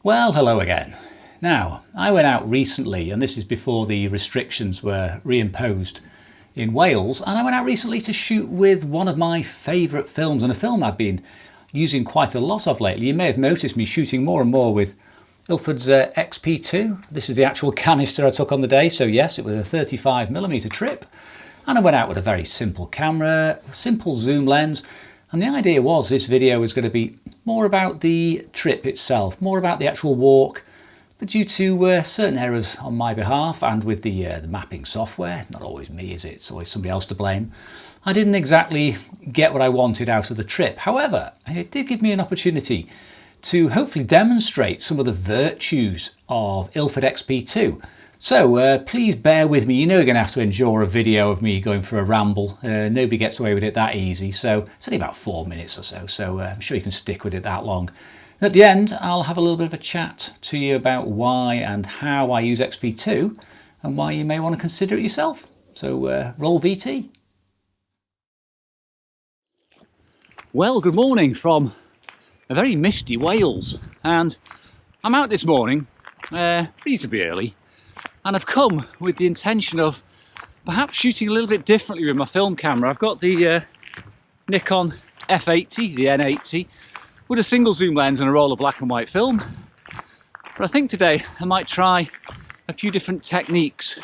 Well, hello again. Now, I went out recently, and this is before the restrictions were reimposed in Wales, and I went out recently to shoot with one of my favourite films, and a film I've been using quite a lot of lately. You may have noticed me shooting more and more with Ilford's XP2. This is the actual canister I took on the day, so yes, it was a 35mm trip. And I went out with a very simple camera, simple zoom lens, and the idea was this video was going to be more about the trip itself, more about the actual walk, but due to certain errors on my behalf and with the mapping software, not always me, is it? It's always somebody else to blame. I didn't exactly get what I wanted out of the trip. However, it did give me an opportunity to hopefully demonstrate some of the virtues of Ilford XP2. So please bear with me. You know you're going to have to endure a video of me going for a ramble. Nobody gets away with it that easy. So it's only about 4 minutes or so. So I'm sure you can stick with it that long. And at the end, I'll have a little bit of a chat to you about why and how I use XP2 and why you may want to consider it yourself. So roll VT. Well, good morning from a very misty Wales. And I'm out this morning reasonably early. And I've come with the intention of perhaps shooting a little bit differently with my film camera. I've got the Nikon F80, the N80, with a single zoom lens and a roll of black and white film. But I think today I might try a few different techniques.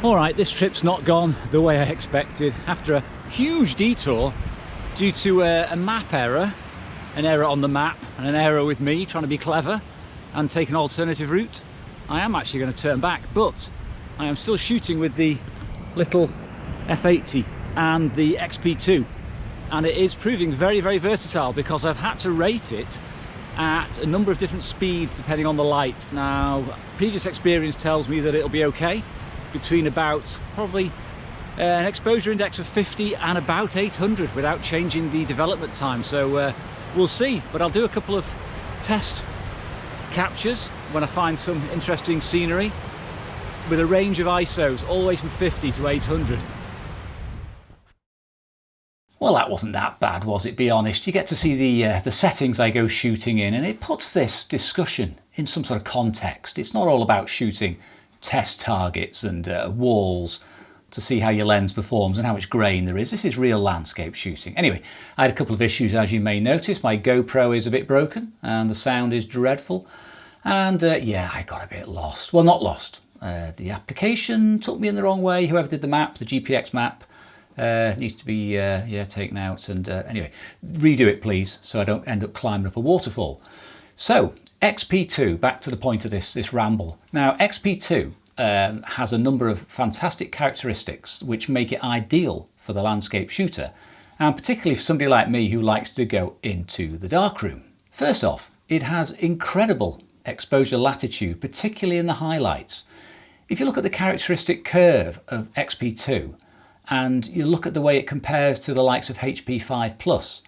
Alright, this trip's not gone the way I expected. After a huge detour due to a map error, an error on the map and an error with me trying to be clever and take an alternative route, I am actually going to turn back, but I am still shooting with the little F80 and the XP2, and it is proving very, very versatile because I've had to rate it at a number of different speeds depending on the light. Now, previous experience tells me that it'll be okay, between about probably an exposure index of 50 and about 800 without changing the development time. So we'll see, but I'll do a couple of test captures when I find some interesting scenery with a range of ISOs all the way from 50 to 800. Well, that wasn't that bad, was it? Be honest. You get to see the settings I go shooting in, and it puts this discussion in some sort of context. It's not all about shooting test targets and walls to see how your lens performs and how much grain there is. This is real landscape shooting. Anyway, I had a couple of issues, as you may notice. My GoPro is a bit broken and the sound is dreadful. And yeah, I got a bit lost. Well, not lost. The application took me in the wrong way. Whoever did the map, the GPX map, needs to be taken out. And anyway, redo it please, so I don't end up climbing up a waterfall. So XP2, back to the point of this ramble. Now XP2 has a number of fantastic characteristics which make it ideal for the landscape shooter, and particularly for somebody like me who likes to go into the darkroom. First off, it has incredible exposure latitude, particularly in the highlights. If you look at the characteristic curve of XP2 and you look at the way it compares to the likes of HP5+,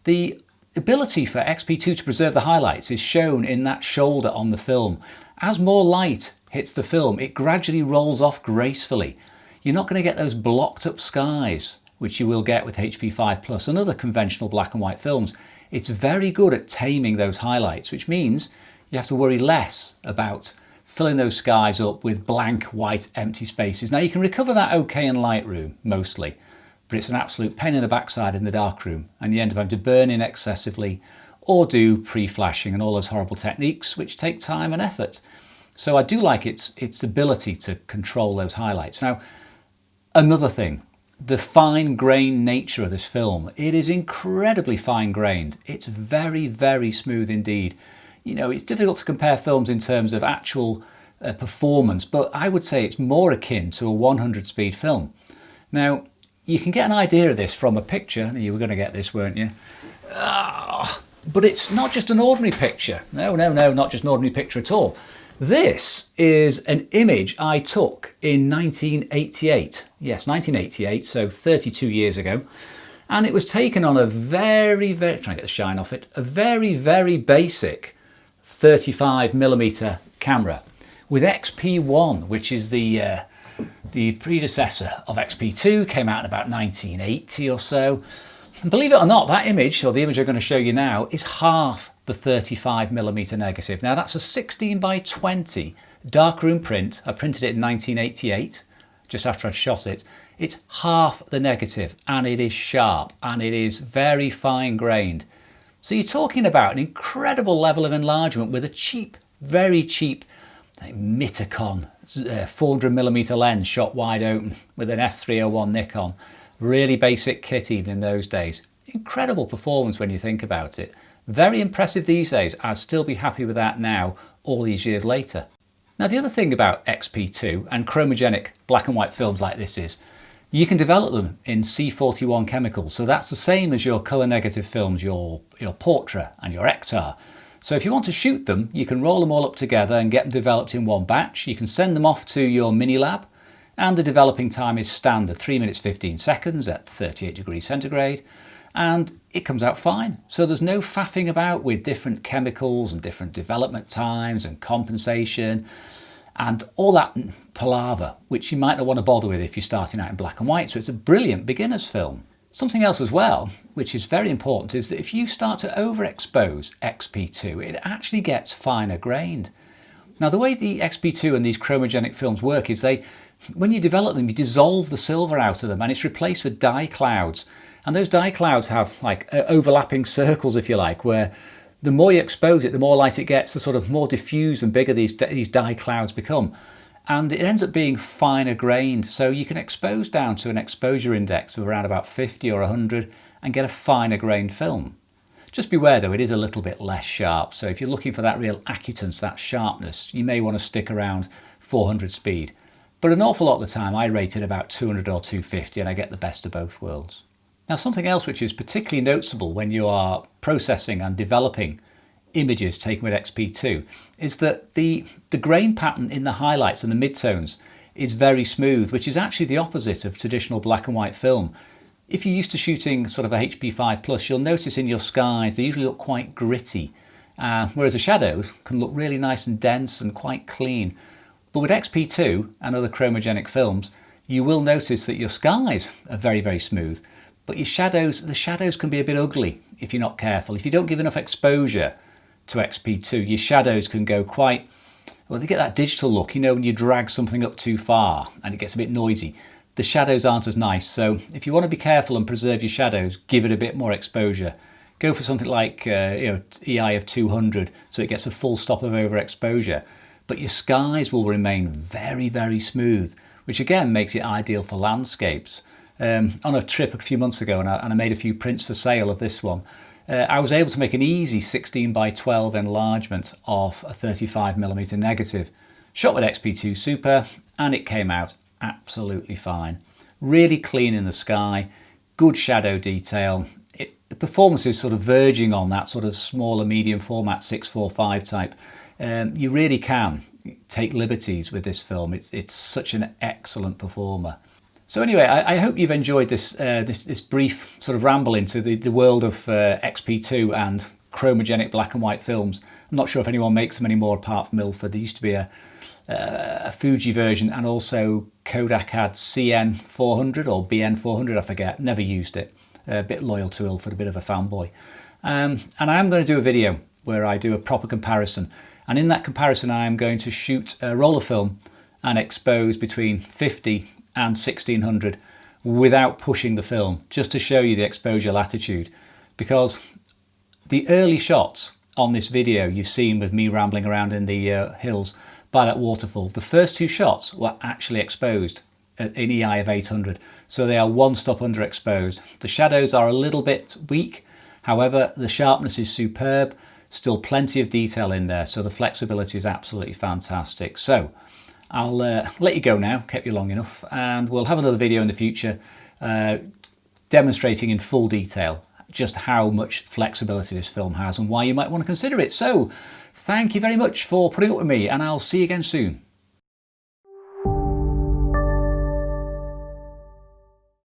the ability for XP2 to preserve the highlights is shown in that shoulder on the film. As more light hits the film, it gradually rolls off gracefully. You're not going to get those blocked up skies, which you will get with HP5+ and other conventional black and white films. It's very good at taming those highlights, which means you have to worry less about filling those skies up with blank white empty spaces. Now you can recover that okay in Lightroom mostly, but it's an absolute pain in the backside in the darkroom, and you end up having to burn in excessively or do pre-flashing and all those horrible techniques which take time and effort. So I do like its ability to control those highlights. Now, another thing, the fine-grained nature of this film. It is incredibly fine-grained. It's very, very smooth indeed. You know, it's difficult to compare films in terms of actual performance, but I would say it's more akin to a 100-speed film. Now, you can get an idea of this from a picture. You were going to get this, weren't you? But it's not just an ordinary picture. No, not just an ordinary picture at all. This is an image I took in 1988. Yes, 1988, so 32 years ago. And it was taken on a very, trying to get the shine off it, a very, very basic 35mm camera with XP1, which is the predecessor of XP2, came out in about 1980 or so. And believe it or not, that image, or the image I'm going to show you now, is half the 35mm negative. Now that's a 16x20 darkroom print. I printed it in 1988, just after I'd shot it. It's half the negative, and it is sharp, and it is very fine grained. So you're talking about an incredible level of enlargement with a cheap, very cheap Nikon 400mm lens shot wide open with an F301 Nikon. Really basic kit even in those days. Incredible performance when you think about it. Very impressive these days. I'd still be happy with that now, all these years later. Now the other thing about XP2 and chromogenic black and white films like this is you can develop them in C41 chemicals. So that's the same as your colour negative films, your Portra and your Ektar. So if you want to shoot them, you can roll them all up together and get them developed in one batch. You can send them off to your mini lab, and the developing time is standard, 3 minutes 15 seconds at 38 degrees centigrade, and it comes out fine. So there's no faffing about with different chemicals and different development times and compensation and all that palaver, which you might not want to bother with if you're starting out in black and white. So it's a brilliant beginner's film. Something else as well, which is very important, is that if you start to overexpose XP2, it actually gets finer grained. Now the way the XP2 and these chromogenic films work is when you develop them, you dissolve the silver out of them and it's replaced with dye clouds. And those dye clouds have like overlapping circles, if you like, where the more you expose it, the more light it gets, the sort of more diffuse and bigger these dye clouds become. And it ends up being finer grained. So you can expose down to an exposure index of around about 50 or 100 and get a finer grained film. Just beware though, it is a little bit less sharp. So if you're looking for that real acutance, that sharpness, you may want to stick around 400 speed. But an awful lot of the time I rate it about 200 or 250 and I get the best of both worlds. Now something else which is particularly noticeable when you are processing and developing images taken with XP2 is that the grain pattern in the highlights and the midtones it's very smooth, which is actually the opposite of traditional black and white film. If you're used to shooting sort of a HP5 Plus, you'll notice in your skies they usually look quite gritty, whereas the shadows can look really nice and dense and quite clean. But with XP2 and other chromogenic films, you will notice that your skies are very, very smooth, but the shadows can be a bit ugly if you're not careful. If you don't give enough exposure to XP2, your shadows can go quite, well, they get that digital look, you know, when you drag something up too far and it gets a bit noisy. The shadows aren't as nice, so if you want to be careful and preserve your shadows, give it a bit more exposure. Go for something like EI of 200, so it gets a full stop of overexposure. But your skies will remain very, very smooth, which again makes it ideal for landscapes. On a trip a few months ago, and I made a few prints for sale of this one, I was able to make an easy 16:12 enlargement of a 35mm negative, shot with XP2 Super, and it came out absolutely fine. Really clean in the sky, good shadow detail. The performance is sort of verging on that sort of smaller medium format 645 type. You really can take liberties with this film. It's such an excellent performer. So anyway, I hope you've enjoyed this brief sort of ramble into the world of XP2 and chromogenic black and white films. I'm not sure if anyone makes them anymore apart from Ilford. There used to be a Fuji version, and also Kodak had CN400 or BN400, I forget. Never used it. A bit loyal to Ilford, a bit of a fanboy. And I am going to do a video where I do a proper comparison. And in that comparison, I am going to shoot a roller film and expose between 50 and 1600 without pushing the film, just to show you the exposure latitude. Because the early shots on this video you've seen with me rambling around in the hills by that waterfall, the first two shots were actually exposed at an EI of 800, so they are one stop underexposed. The shadows are a little bit weak, however the sharpness is superb, still plenty of detail in there, so the flexibility is absolutely fantastic. So I'll let you go now, kept you long enough, and we'll have another video in the future demonstrating in full detail just how much flexibility this film has and why you might want to consider it. So thank you very much for putting up with me, and I'll see you again soon.